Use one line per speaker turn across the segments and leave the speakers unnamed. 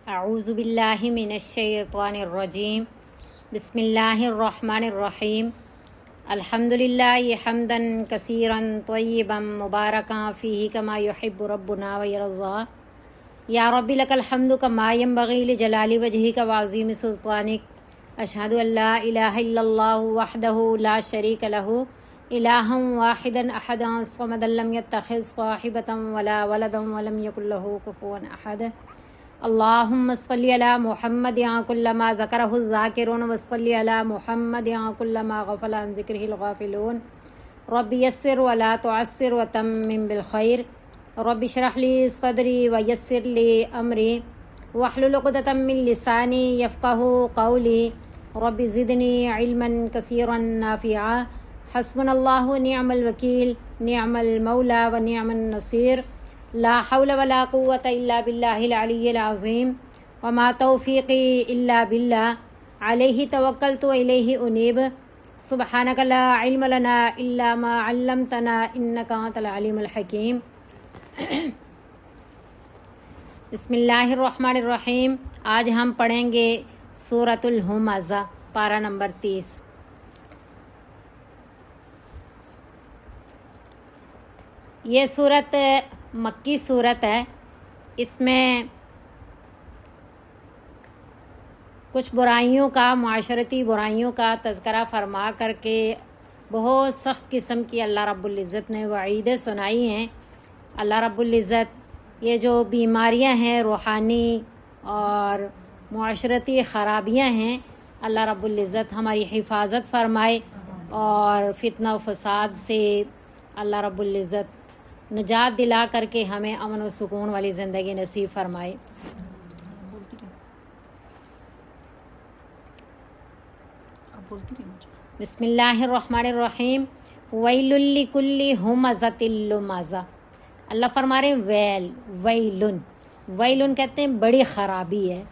اعوذ باللہ من الشیطان الرجیم بسم اللہ الرحمن الرحیم الحمد للہ حمدا کثیرا طیبا مبارکا فیہ کما یحب ربنا ویرضا یا رب لک الحمد کما ینبغی لجلال وجہک وعظیم سلطانک اشہد ان لا الہ الا اللہ وحدہ لا شریک لہ الہا واحدا احدا صمدا لم یتخذ صاحبۃ ولا ولدا ولم یکن لہ کفوا احد اللہم صلی علی محمد کل ما ذکرہ الذاکرون وصلی علی محمد کل ما غفل عن ذکرہ الغافلون رب یسر ولا تعسر وتمم بالخیر رب اشرح لی صدری ویسر لی امری واحلل عقدۃ من لسانی یفقہوا قولی رب زدنی علما کثیرا نافعا حسبنا اللہ ونعم الوکیل نعم المولا ونعم النصیر لا حول ولا قوة الا باللہ العلی العظیم وما توفیقی الا باللہ علیہ توکلت والیہ انیب سبحانک لا علم لنا الا ما علمتنا انک انت العلیم الحکیم بسم اللہ الرحمن الرحیم۔ آج ہم پڑھیں گے سورۃ الہمزہ پارہ نمبر 30۔ یہ سورت مکی صورت ہے۔ اس میں کچھ برائیوں کا، معاشرتی برائیوں کا تذکرہ فرما کر کے بہت سخت قسم کی اللہ رب العزت نے وعیدیں سنائی ہیں۔ اللہ رب العزت یہ جو بیماریاں ہیں، روحانی اور معاشرتی خرابیاں ہیں، اللہ رب العزت ہماری حفاظت فرمائے اور فتنہ و فساد سے اللہ رب العزت نجات دلا کر کے ہمیں امن و سکون والی زندگی نصیب فرمائے۔ بسم اللہ الرحمن الرحیم۔ ویل لکل ہمزۃ لمزہ۔ اللہ فرما رہے ہیں ویل، ویلن، ویلن کہتے ہیں بڑی خرابی ہے،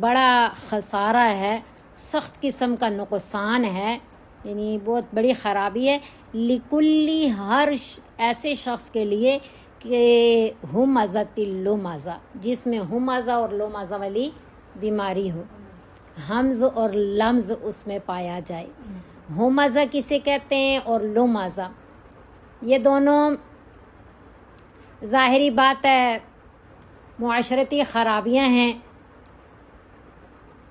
بڑا خسارہ ہے، سخت قسم کا نقصان ہے، یعنی بہت بڑی خرابی ہے لکلی ہر ایسے شخص کے لیے کہ ہمزۃ لمزہ، جس میں ہمزہ اور لمزہ والی بیماری ہو، حمز اور لمز اس میں پایا جائے۔ ہمزہ کسے کہتے ہیں اور لمزہ، یہ دونوں ظاہری بات ہے معاشرتی خرابیاں ہیں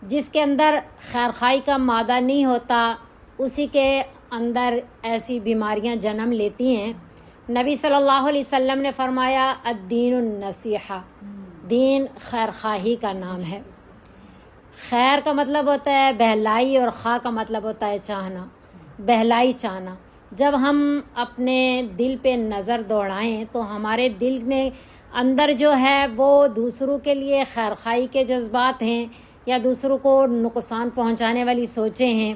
جس کے اندر خیرخواہی کا مادہ نہیں ہوتا، اسی کے اندر ایسی بیماریاں جنم لیتی ہیں۔ نبی صلی اللہ علیہ وسلم نے فرمایا الدین النصیحہ، دین خیرخواہی کا نام ہے۔ خیر کا مطلب ہوتا ہے بہلائی اور خواہ کا مطلب ہوتا ہے چاہنا، بہلائی چاہنا۔ جب ہم اپنے دل پہ نظر دوڑائیں تو ہمارے دل میں اندر جو ہے وہ دوسروں کے لیے خیرخواہی کے جذبات ہیں یا دوسروں کو نقصان پہنچانے والی سوچیں ہیں۔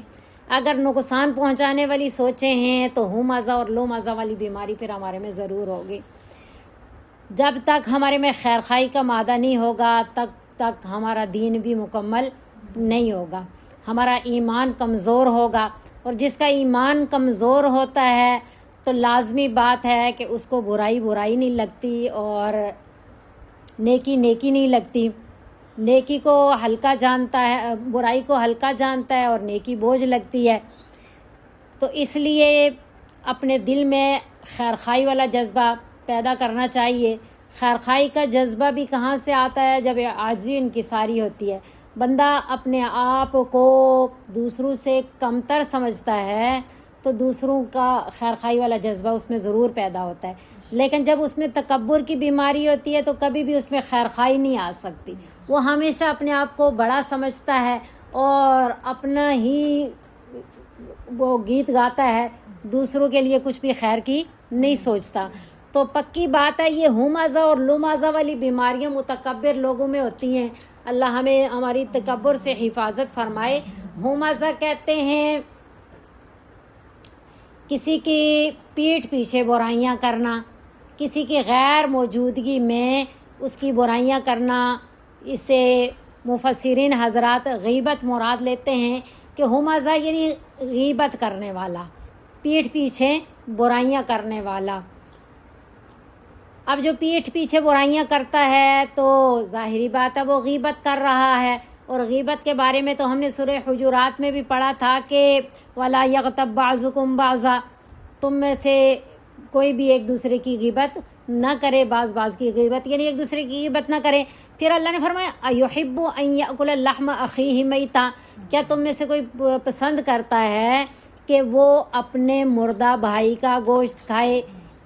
اگر نقصان پہنچانے والی سوچیں ہیں تو ہمزہ اور لمزہ والی بیماری پھر ہمارے میں ضرور ہوگی۔ جب تک ہمارے میں خیرخواہی کا مادہ نہیں ہوگا تک ہمارا دین بھی مکمل نہیں ہوگا، ہمارا ایمان کمزور ہوگا، اور جس کا ایمان کمزور ہوتا ہے تو لازمی بات ہے کہ اس کو برائی برائی نہیں لگتی اور نیکی نیکی نہیں لگتی۔ نیکی کو ہلکا جانتا ہے، برائی کو ہلکا جانتا ہے اور نیکی بوجھ لگتی ہے۔ تو اس لیے اپنے دل میں خیرخواہی والا جذبہ پیدا کرنا چاہیے۔ خیرخواہی کا جذبہ بھی کہاں سے آتا ہے؟ جب عاجزی انکساری ہوتی ہے، بندہ اپنے آپ کو دوسروں سے کمتر سمجھتا ہے تو دوسروں کا خیرخواہی والا جذبہ اس میں ضرور پیدا ہوتا ہے، لیکن جب اس میں تکبر کی بیماری ہوتی ہے تو کبھی بھی اس میں خیرخواہی نہیں آ سکتی۔ وہ ہمیشہ اپنے آپ کو بڑا سمجھتا ہے اور اپنا ہی وہ گیت گاتا ہے، دوسروں کے لیے کچھ بھی خیر کی نہیں سوچتا۔ تو پکی بات ہے یہ ہمزہ اور لمزہ والی بیماریاں متکبر لوگوں میں ہوتی ہیں۔ اللہ ہمیں ہماری تکبر سے حفاظت فرمائے۔ ہمزہ کہتے ہیں کسی کی پیٹھ پیچھے برائیاں کرنا، کسی کی غیر موجودگی میں اس کی برائیاں کرنا، اسے مفسرین حضرات غیبت مراد لیتے ہیں کہ ہمزہ یعنی غیبت کرنے والا، پیٹھ پیچھے برائیاں کرنے والا۔ اب جو پیٹھ پیچھے برائیاں کرتا ہے تو ظاہری بات ہے وہ غیبت کر رہا ہے. اور غیبت کے بارے میں تو ہم نے سورہ حجرات میں بھی پڑھا تھا کہ وَلَا يَغْتَبْ بَعْضُكُمْ بَعْضًا، تم میں سے کوئی بھی ایک دوسرے کی غیبت نہ کرے، بعض کی غیبت یعنی ایک دوسرے کی غیبت نہ کرے. پھر اللہ نے فرمایا اَيُحِبُّ أَن يَأْكُلَ اللَّحْمَ أَخِيهِ مَيْتًا، کیا تم میں سے کوئی پسند کرتا ہے کہ وہ اپنے مردہ بھائی کا گوشت کھائے؟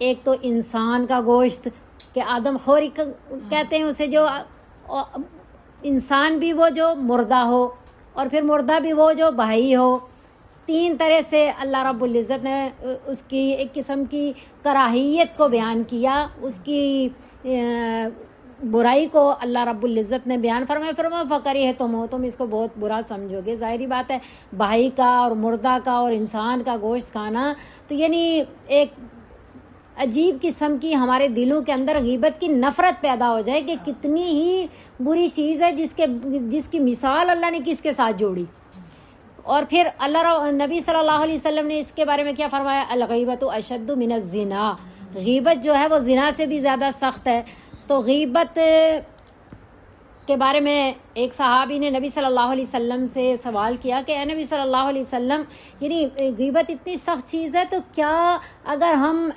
ایک تو انسان کا گوشت کہ آدم خوری کہتے ہیں اسے، جو انسان بھی وہ جو مردہ ہو، اور پھر مردہ بھی وہ جو بھائی ہو. 3 طرح سے اللہ رب العزت نے اس کی ایک قسم کی کراہیت کو بیان کیا، اس کی برائی کو اللہ رب العزت نے بیان فرمایا فقری ہے تم اس کو بہت برا سمجھو گے. ظاہری بات ہے بھائی کا اور مردہ کا اور انسان کا گوشت کھانا تو یعنی ایک عجیب قسم کی ہمارے دلوں کے اندر غیبت کی نفرت پیدا ہو جائے کہ کتنی ہی بری چیز ہے جس کی مثال اللہ نے کس کے ساتھ جوڑی. اور پھر نبی صلی اللہ علیہ وسلم نے اس کے بارے میں کیا فرمایا؟ الغیبت اشد من الزنا، غیبت جو ہے وہ زنا سے بھی زیادہ سخت ہے. تو غیبت کے بارے میں ایک صحابی نے نبی صلی اللہ علیہ وسلم سے سوال کیا کہ اے نبی صلی اللہ علیہ وسلم، یعنی غیبت اتنی سخت چیز ہے تو کیا اگر ہم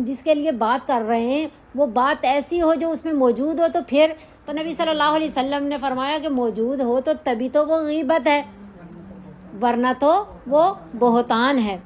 جس کے لیے بات کر رہے ہیں وہ بات ایسی ہو جو اس میں موجود ہو تو پھر؟ تو نبی صلی اللہ علیہ وسلم نے فرمایا کہ موجود ہو تو تبھی تو وہ غیبت ہے، ورنہ تو وہ بہتان ہے.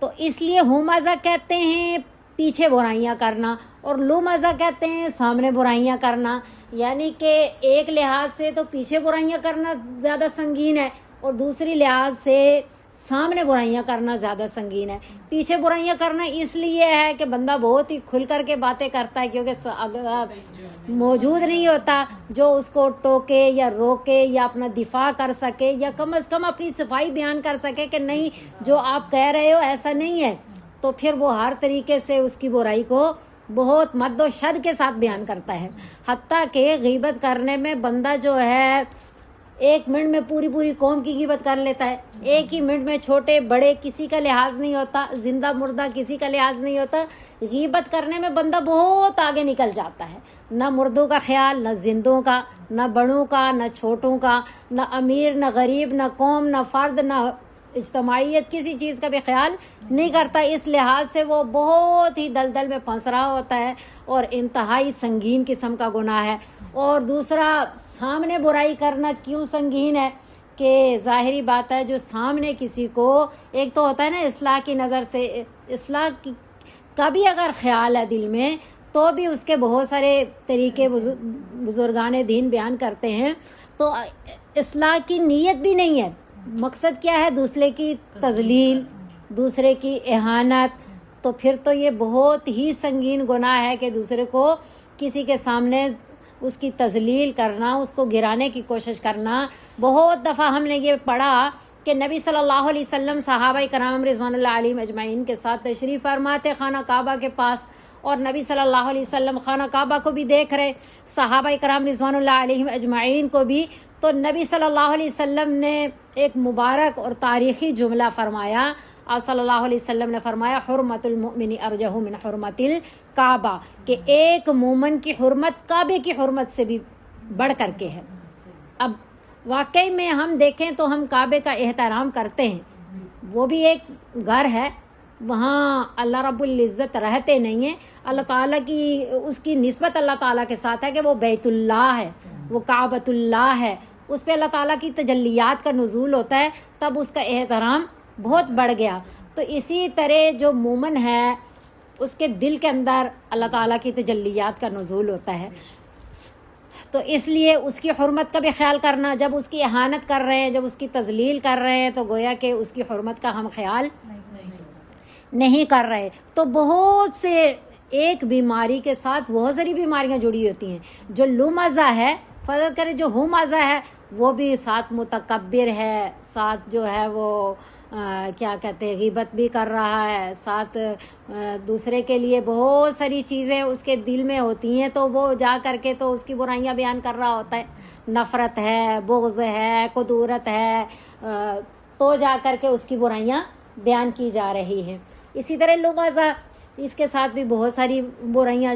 تو اس لیے ہمزہ کہتے ہیں پیچھے برائیاں کرنا، اور لمزہ کہتے ہیں سامنے برائیاں کرنا. یعنی کہ ایک لحاظ سے تو پیچھے برائیاں کرنا زیادہ سنگین ہے، اور دوسری لحاظ سے سامنے برائیاں کرنا زیادہ سنگین ہے. پیچھے برائیاں کرنا اس لیے ہے کہ بندہ بہت ہی کھل کر کے باتیں کرتا ہے، کیونکہ موجود نہیں ہوتا جو اس کو ٹوکے یا روکے یا اپنا دفاع کر سکے، یا کم از کم اپنی صفائی بیان کر سکے کہ نہیں جو آپ کہہ رہے ہو ایسا نہیں ہے. تو پھر وہ ہر طریقے سے اس کی برائی کو بہت مد و شد کے ساتھ بیان کرتا ہے. حتیٰ کہ غیبت کرنے میں بندہ جو ہے 1 منٹ میں پوری قوم کی غیبت کر لیتا ہے. 1 ہی منٹ میں چھوٹے بڑے کسی کا لحاظ نہیں ہوتا، زندہ مردہ کسی کا لحاظ نہیں ہوتا. غیبت کرنے میں بندہ بہت آگے نکل جاتا ہے، نہ مردوں کا خیال، نہ زندوں کا، نہ بڑوں کا، نہ چھوٹوں کا، نہ امیر نہ غریب، نہ قوم نہ فرد، نہ اجتماعیت، کسی چیز کا بھی خیال نہیں کرتا. اس لحاظ سے وہ بہت ہی دلدل میں پھنس رہا ہوتا ہے اور انتہائی سنگین قسم کا گناہ ہے. اور دوسرا سامنے برائی کرنا کیوں سنگین ہے کہ ظاہری بات ہے جو سامنے کسی کو، ایک تو ہوتا ہے نا اصلاح کی نظر سے، اصلاح کا بھی اگر خیال ہے دل میں تو بھی اس کے بہت سارے طریقے بزرگان دین بیان کرتے ہیں. تو اصلاح کی نیت بھی نہیں ہے، مقصد کیا ہے؟ دوسرے کی تذلیل، دوسرے کی اہانت. تو پھر تو یہ بہت ہی سنگین گناہ ہے کہ دوسرے کو کسی کے سامنے اس کی تذلیل کرنا، اس کو گرانے کی کوشش کرنا. بہت دفعہ ہم نے یہ پڑھا کہ نبی صلی اللہ علیہ وسلم صحابہ کرام رضوان اللہ علیہم اجمعین کے ساتھ تشریف فرماتے خانہ کعبہ کے پاس، اور نبی صلی اللہ علیہ وسلم خانہ کعبہ کو بھی دیکھ رہے، صحابہ کرام رضوان اللہ علیہم اجمعین کو بھی. تو نبی صلی اللہ علیہ وسلم نے ایک مبارک اور تاریخی جملہ فرمایا. آپ صلی اللہ علیہ وسلم نے فرمایا حرمت المؤمن ارجح من حرمت الکعبہ، کہ ایک مومن کی حرمت کعبے کی حرمت سے بھی بڑھ کر کے ہے. اب واقعی میں ہم دیکھیں تو ہم کعبے کا احترام کرتے ہیں، وہ بھی ایک گھر ہے، وہاں اللہ رب العزت رہتے نہیں ہیں. اللہ تعالیٰ کی اس کی نسبت اللہ تعالیٰ کے ساتھ ہے کہ وہ بیت اللہ ہے، وہ کعبۃ اللہ ہے، اس پہ اللہ تعالیٰ کی تجلیات کا نزول ہوتا ہے، تب اس کا احترام بہت بڑھ گیا. تو اسی طرح جو مومن ہے اس کے دل کے اندر اللہ تعالیٰ کی تجلیات کا نزول ہوتا ہے. تو اس لیے اس کی حرمت کا بھی خیال کرنا، جب اس کی اہانت کر رہے ہیں، جب اس کی تذلیل کر رہے ہیں تو گویا کہ اس کی حرمت کا ہم خیال نہیں کر رہے. تو بہت سے ایک بیماری کے ساتھ بہت ساری بیماریاں جڑی ہوتی ہیں. جو لمزہ ہے، فرض کرے جو ہمزہ ہے وہ بھی ساتھ متکبر ہے، ساتھ جو ہے وہ کیا کہتے ہیں غیبت بھی کر رہا ہے، ساتھ دوسرے کے لیے بہت ساری چیزیں اس کے دل میں ہوتی ہیں تو وہ جا کر کے تو اس کی برائیاں بیان کر رہا ہوتا ہے. نفرت ہے، بغض ہے، قدورت ہے، تو جا کر کے اس کی برائیاں بیان کی جا رہی ہیں. اسی طرح لمزہ، اس کے ساتھ بھی بہت ساری برائیاں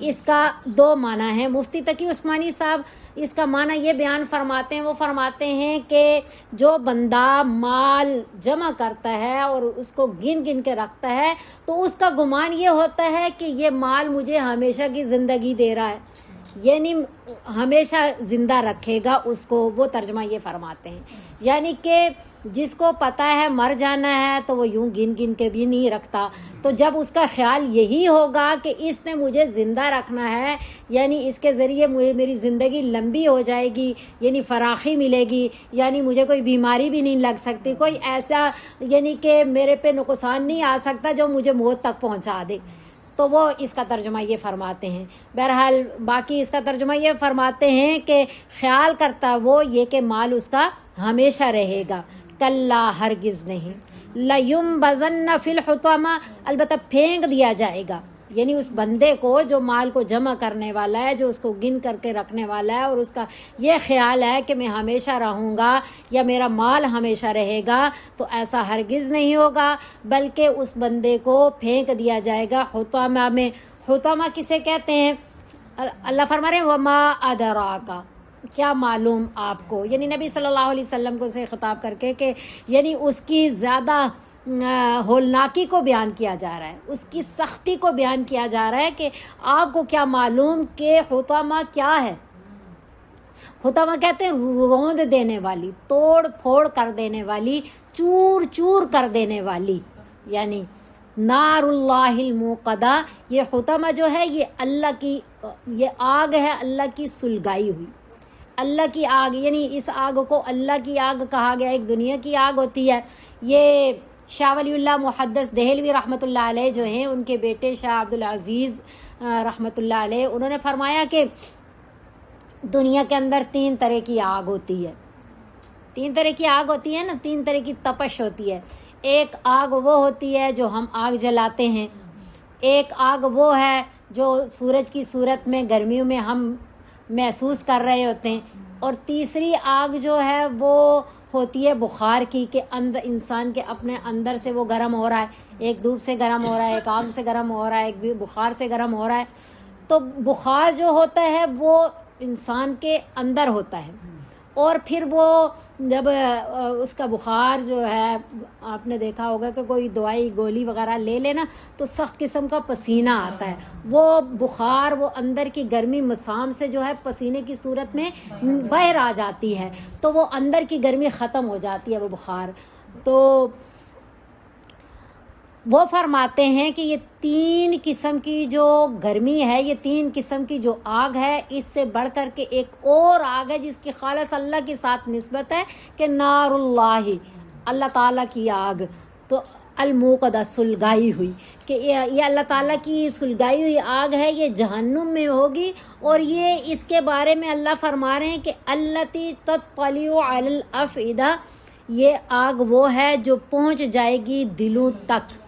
اس کا دو معنی ہے. مفتی تقی عثمانی صاحب اس کا معنی یہ بیان فرماتے ہیں، وہ فرماتے ہیں کہ جو بندہ مال جمع کرتا ہے اور اس کو گن گن کے رکھتا ہے تو اس کا گمان یہ ہوتا ہے کہ یہ مال مجھے ہمیشہ کی زندگی دے رہا ہے، یعنی ہمیشہ زندہ رکھے گا اس کو. وہ ترجمہ یہ فرماتے ہیں، یعنی کہ جس کو پتہ ہے مر جانا ہے تو وہ یوں گن گن کے بھی نہیں رکھتا. تو جب اس کا خیال یہی ہوگا کہ اس نے مجھے زندہ رکھنا ہے، یعنی اس کے ذریعے میری زندگی لمبی ہو جائے گی، یعنی فراخی ملے گی، یعنی مجھے کوئی بیماری بھی نہیں لگ سکتی، کوئی ایسا یعنی کہ میرے پہ نقصان نہیں آ سکتا جو مجھے موت تک پہنچا دے، تو وہ اس کا ترجمہ یہ فرماتے ہیں. بہرحال باقی اس کا ترجمہ یہ فرماتے ہیں کہ خیال کرتا وہ یہ کہ مال اس کا ہمیشہ رہے گا. کلا ہرگز نہیں. لَيُنبَذَنَّ فِي الْحُطَمَةِ البتہ پھینک دیا جائے گا، یعنی اس بندے کو جو مال کو جمع کرنے والا ہے، جو اس کو گن کر کے رکھنے والا ہے اور اس کا یہ خیال ہے کہ میں ہمیشہ رہوں گا یا میرا مال ہمیشہ رہے گا، تو ایسا ہرگز نہیں ہوگا، بلکہ اس بندے کو پھینک دیا جائے گا حطمہ میں. حطمہ کسے کہتے ہیں؟ اللہ فرما رہے ہیں وَمَا أَدْرَاكَ، کیا معلوم آپ کو، یعنی نبی صلی اللہ علیہ وسلم کو سے خطاب کر کے کہ یعنی اس کی زیادہ ہولناکی کو بیان کیا جا رہا ہے، اس کی سختی کو بیان کیا جا رہا ہے کہ آپ کو کیا معلوم کہ حطمہ کیا ہے. حطمہ کہتے ہیں روند دینے والی، توڑ پھوڑ کر دینے والی، چور چور کر دینے والی، یعنی نار اللہ الموقدہ. یہ حطمہ جو ہے یہ اللہ کی، یہ آگ ہے اللہ کی سلگائی ہوئی، اللہ کی آگ، یعنی اس آگ کو اللہ کی آگ کہا گیا. ایک دنیا کی آگ ہوتی ہے. یہ شاہ ولی اللہ محدث دہلوی رحمۃ اللہ علیہ جو ہیں، ان کے بیٹے شاہ عبدالعزیز رحمۃ اللہ علیہ، انہوں نے فرمایا کہ دنیا کے اندر 3 طرح کی آگ ہوتی ہے. 3 طرح کی آگ ہوتی ہے نا، 3 طرح کی تپش ہوتی ہے. ایک آگ وہ ہوتی ہے جو ہم آگ جلاتے ہیں، ایک آگ وہ ہے جو سورج کی صورت میں گرمیوں میں ہم محسوس کر رہے ہوتے ہیں، اور تیسری آگ جو ہے وہ ہوتی ہے بخار کی، کہ اندر انسان کے اپنے اندر سے وہ گرم ہو رہا ہے، ایک دھوپ سے گرم ہو رہا ہے، ایک آگ سے گرم ہو رہا ہے، ایک بخار سے گرم ہو رہا ہے. تو بخار جو ہوتا ہے وہ انسان کے اندر ہوتا ہے، اور پھر وہ جب اس کا بخار جو ہے، آپ نے دیکھا ہوگا کہ کوئی دوائی گولی وغیرہ لے لینا تو سخت قسم کا پسینہ آتا ہے، وہ بخار وہ اندر کی گرمی مسام سے جو ہے پسینے کی صورت میں باہر آ جاتی ہے، تو وہ اندر کی گرمی ختم ہو جاتی ہے وہ بخار. تو وہ فرماتے ہیں کہ یہ 3 قسم کی جو گرمی ہے، یہ 3 قسم کی جو آگ ہے، اس سے بڑھ کر کے ایک اور آگ ہے جس کی خالص اللہ کے ساتھ نسبت ہے کہ نار اللہ، اللہ تعالیٰ کی آگ. تو الموقدہ، سلگائی ہوئی، کہ یہ اللہ تعالیٰ کی سلگائی ہوئی آگ ہے، یہ جہنم میں ہوگی. اور یہ اس کے بارے میں اللہ فرما رہے ہیں کہ التی تطلع علی الافئدہ، یہ آگ وہ ہے جو پہنچ جائے گی دلوں تک.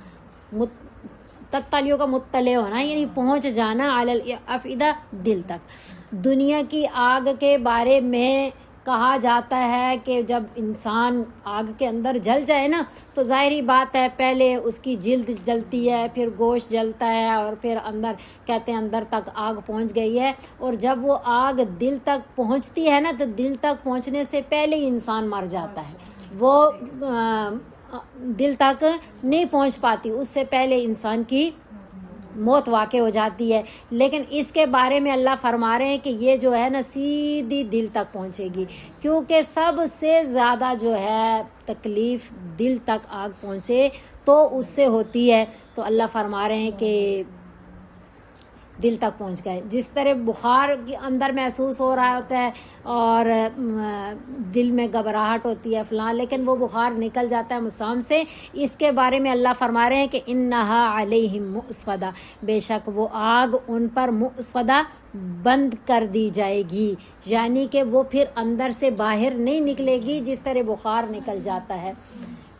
تطلیوں کا مطلع ہونا یعنی پہنچ جانا، علی الافئدہ دل تک. دنیا کی آگ کے بارے میں کہا جاتا ہے کہ جب انسان آگ کے اندر جل جائے نا تو ظاہری بات ہے پہلے اس کی جلد جلتی ہے، پھر گوشت جلتا ہے، اور پھر اندر کہتے ہیں اندر تک آگ پہنچ گئی ہے. اور جب وہ آگ دل تک پہنچتی ہے نا تو دل تک پہنچنے سے پہلے ہی انسان مر جاتا ہے، وہ دل تک نہیں پہنچ پاتی، اس سے پہلے انسان کی موت واقع ہو جاتی ہے. لیکن اس کے بارے میں اللہ فرما رہے ہیں کہ یہ جو ہے نا سیدھی دل تک پہنچے گی، کیونکہ سب سے زیادہ جو ہے تکلیف دل تک آگ پہنچے تو اس سے ہوتی ہے. تو اللہ فرما رہے ہیں کہ دل تک پہنچ گئے. جس طرح بخار کے اندر محسوس ہو رہا ہوتا ہے اور دل میں گھبراہٹ ہوتی ہے فلاں، لیکن وہ بخار نکل جاتا ہے مسام سے. اس کے بارے میں اللہ فرما رہے ہیں کہ انہا علیہم مؤصدہ، بے شک وہ آگ ان پر مؤصدہ، بند کر دی جائے گی، یعنی کہ وہ پھر اندر سے باہر نہیں نکلے گی جس طرح بخار نکل جاتا ہے،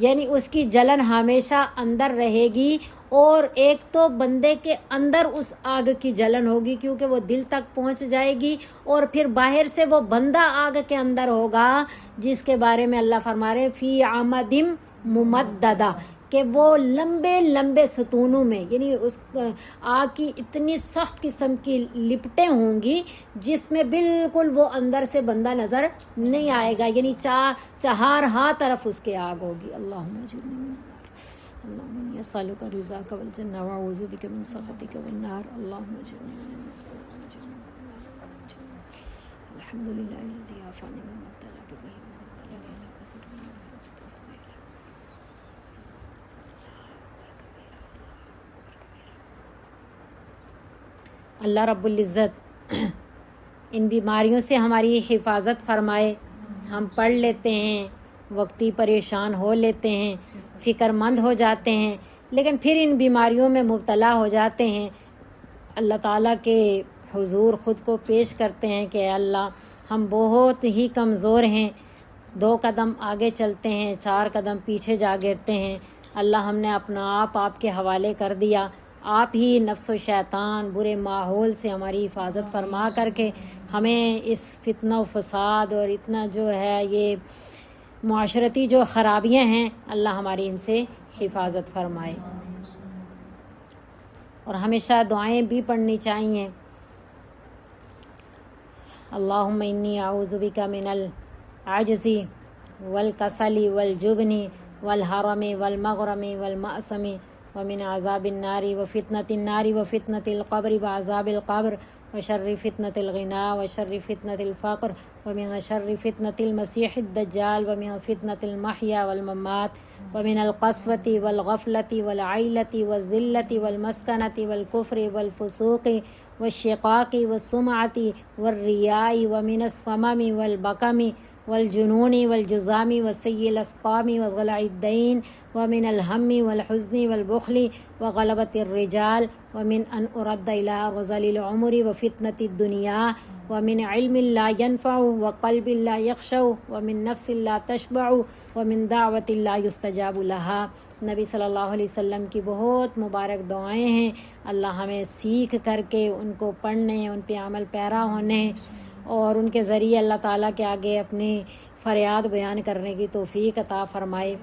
یعنی اس کی جلن ہمیشہ اندر رہے گی. اور ایک تو بندے کے اندر اس آگ کی جلن ہوگی کیونکہ وہ دل تک پہنچ جائے گی، اور پھر باہر سے وہ بندہ آگ کے اندر ہوگا جس کے بارے میں اللہ فرما رہے فی عمد ممددہ، کہ وہ لمبے لمبے ستونوں میں، یعنی اس آگ کی اتنی سخت قسم کی لپٹیں ہوں گی جس میں بالکل وہ اندر سے بندہ نظر نہیں آئے گا، یعنی چہار ہاں طرف اس کے آگ ہوگی۔ اللہم اجرنی من النار، اللہم انی اسألک رضاک والجنہ واعوذ بک من سخطک والنار، اللہم اجرنی من النار۔ الحمد للہ الذی عافانی مما ابتلاک بہ وابتلانی کثیر من التفضیل۔ اللہ رب العزت ان بیماریوں سے ہماری حفاظت فرمائے۔ ہم پڑھ لیتے ہیں، وقتی پریشان ہو لیتے ہیں، فکر مند ہو جاتے ہیں، لیکن پھر ان بیماریوں میں مبتلا ہو جاتے ہیں، اللہ تعالیٰ کے حضور خود کو پیش کرتے ہیں کہ اے اللہ ہم بہت ہی کمزور ہیں، 2 قدم آگے چلتے ہیں، 4 قدم پیچھے جا گرتے ہیں، اللہ ہم نے اپنا آپ کے حوالے کر دیا، آپ ہی نفس و شیطان برے ماحول سے ہماری حفاظت فرما کر کے ہمیں اس فتنہ و فساد اور اتنا جو ہے یہ معاشرتی جو خرابیاں ہیں، اللہ ہماری ان سے حفاظت فرمائے۔ اور ہمیشہ دعائیں بھی پڑھنی چاہیے۔ اللہم انی اعوذ بک من العجز والکسل والجبن والحرم والمغرم والمأثم ومن عذاب النار وفتنة النار وفتنة القبر وعذاب القبر وشر فتنة الغنى وشر فتنة الفقر ومن شر فتنة المسيح الدجال ومن فتنة المحيا والممات ومن القسوة والغفلة والعيلة والذلة والمسكنة والكفر والفسوق والشقاق والسمعة والرياء ومن الصمم والبكم والجنون والجذام وسيء الأسقام وغلع الدين ومن الهم والحزن والبخل وغلبة الرجال ومن أن أرد إلى غزل العمر وفتنة الدنيا ومن علم لا ينفع وقلب لا يخشع ومن نفس لا تشبع ومن دعوة لا يستجاب لها۔ نبی صلی اللہ علیہ وسلم کی بہت مبارک دعائیں ہیں، اللہ ہمیں سیکھ کر کے ان کو پڑھنے، ان پہ عمل پیرا ہونے اور ان کے ذریعے اللہ تعالیٰ کے آگے اپنی فریاد بیان کرنے کی توفیق عطا فرمائے۔